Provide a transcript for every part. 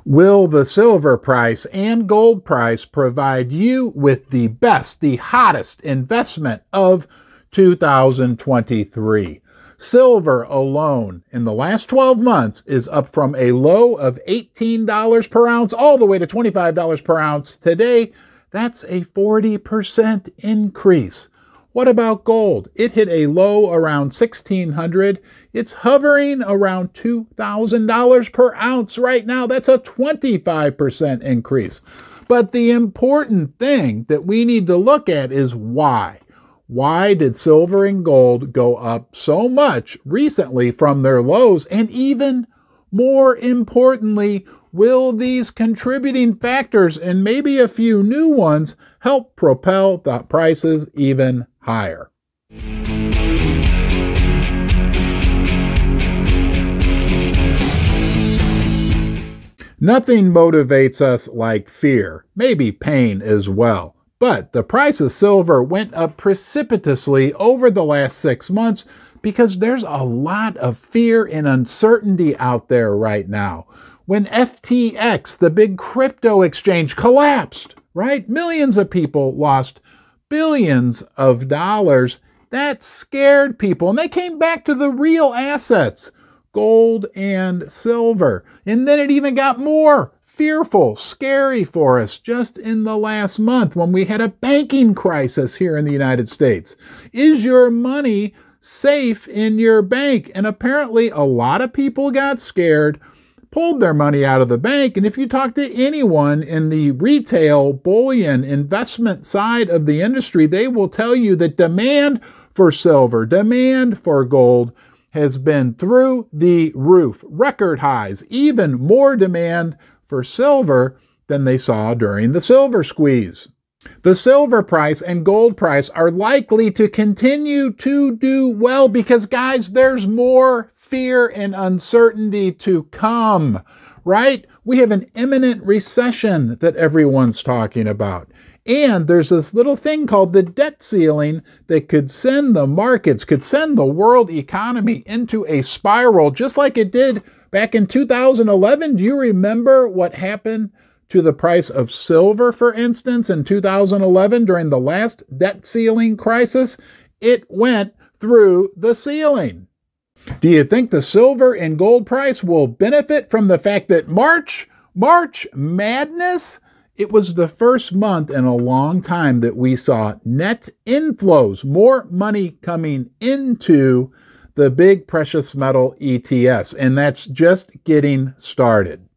Will the silver price and gold price provide you with the best, the hottest investment of 2023? Silver alone in the last 12 months is up from a low of $18 per ounce all the way to $25 per ounce today. That's a 40% increase. What about gold? It hit a low around $1,600. It's hovering around $2,000 per ounce right now. That's a 25% increase. But the important thing that we need to look at is why. Why did silver and gold go up so much recently from their lows? And even more importantly, will these contributing factors and maybe a few new ones help propel the prices even higher? Nothing motivates us like fear, maybe pain as well. But the price of silver went up precipitously over the last 6 months because there's a lot of fear and uncertainty out there right now. When FTX, the big crypto exchange, collapsed, right? Millions of people lost billions of dollars. That scared people, and they came back to the real assets, gold and silver. And then it even got more fearful, scary for us just in the last month when we had a banking crisis here in the United States. Is your money safe in your bank? And apparently a lot of people got scared, pulled their money out of the bank. And if you talk to anyone in the retail bullion investment side of the industry, they will tell you that demand for silver, demand for gold has been through the roof, record highs, even more demand for silver than they saw during the silver squeeze. The silver price and gold price are likely to continue to do well because, guys, there's more fear and uncertainty to come, right? We have an imminent recession that everyone's talking about. And there's this little thing called the debt ceiling that could send the markets, could send the world economy into a spiral, just like it did back in 2011. Do you remember what happened to the price of silver, for instance, in 2011 during the last debt ceiling crisis? It went through the ceiling. Do you think the silver and gold price will benefit from the fact that March Madness? It was the first month in a long time that we saw net inflows, more money coming into the big precious metal ETFs, and that's just getting started.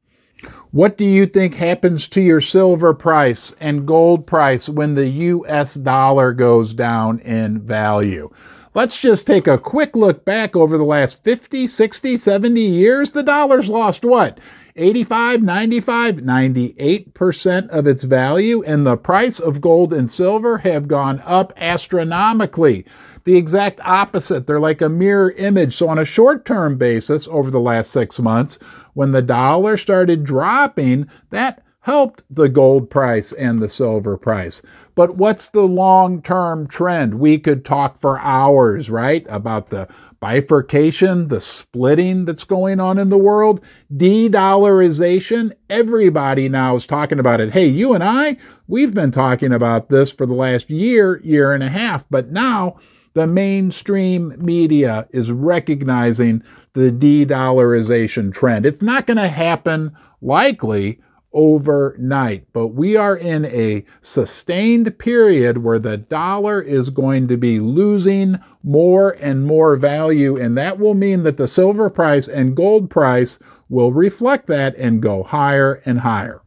What do you think happens to your silver price and gold price when the US dollar goes down in value? Let's just take a quick look back over the last 50, 60, 70 years. The dollar's lost what? 85, 95, 98% of its value, and the price of gold and silver have gone up astronomically. The exact opposite. They're like a mirror image. So on a short-term basis over the last 6 months, when the dollar started dropping, that helped the gold price and the silver price. But what's the long-term trend? We could talk for hours, right, about the bifurcation, the splitting that's going on in the world, de-dollarization. Everybody now is talking about it. Hey, you and I, we've been talking about this for the last year, year and a half, but now the mainstream media is recognizing the de-dollarization trend. It's not going to happen likely overnight, but we are in a sustained period where the dollar is going to be losing more and more value, and that will mean that the silver price and gold price will reflect that and go higher and higher.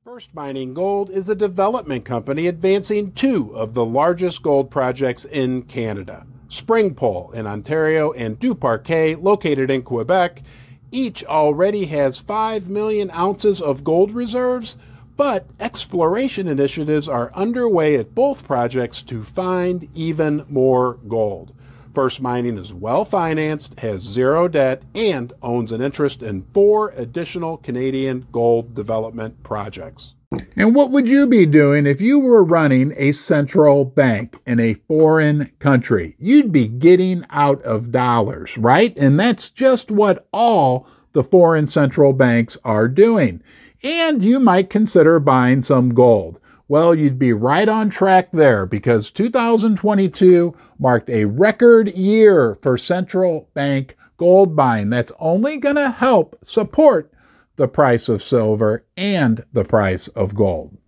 First Mining Gold is a development company advancing 2 of the largest gold projects in Canada, Springpole in Ontario and Duparquet located in Quebec. Each already has 5 million ounces of gold reserves, but exploration initiatives are underway at both projects to find even more gold. First Mining is well-financed, has 0 debt, and owns an interest in 4 additional Canadian gold development projects. And what would you be doing if you were running a central bank in a foreign country? You'd be getting out of dollars, right? And that's just what all the foreign central banks are doing. And you might consider buying some gold. Well, you'd be right on track there because 2022 marked a record year for central bank gold buying. That's only going to help support the price of silver and the price of gold.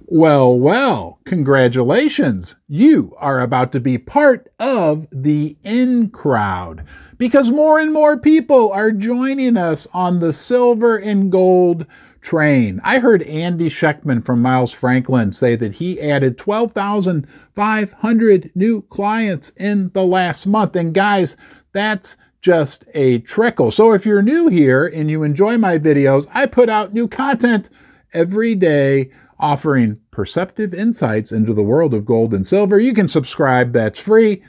Well, congratulations. You are about to be part of the in crowd because more and more people are joining us on the silver and gold train. I heard Andy Scheckman from Miles Franklin say that he added 12,500 new clients in the last month. And guys, that's just a trickle. So if you're new here and you enjoy my videos, I put out new content every day offering perceptive insights into the world of gold and silver. You can subscribe, that's free.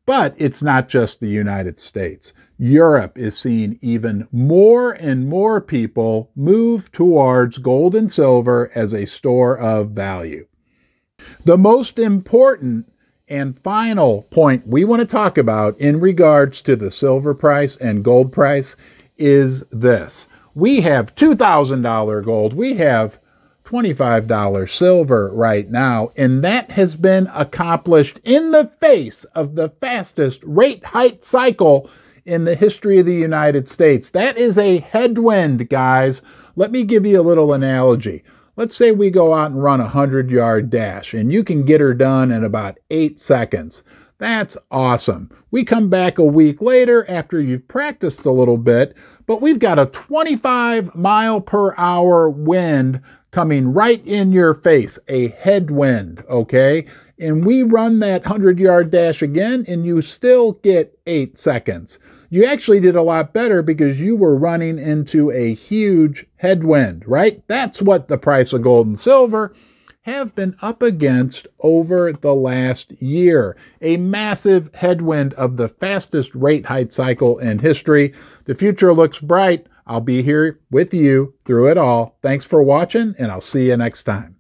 But it's not just the United States. Europe is seeing even more and more people move towards gold and silver as a store of value. The most important and final point we want to talk about in regards to the silver price and gold price is this. We have $2,000 gold. We have $25 silver right now, and that has been accomplished in the face of the fastest rate hike cycle in the history of the United States. That is a headwind, guys. Let me give you a little analogy. Let's say we go out and run a 100-yard dash, and you can get her done in about 8 seconds. That's awesome. We come back a week later after you've practiced a little bit, but we've got a 25-mile-per-hour wind coming right in your face, a headwind, okay? And we run that 100-yard dash again, and you still get 8 seconds. You actually did a lot better because you were running into a huge headwind, right? That's what the price of gold and silver have been up against over the last year. A massive headwind of the fastest rate hike cycle in history. The future looks bright. I'll be here with you through it all. Thanks for watching, and I'll see you next time.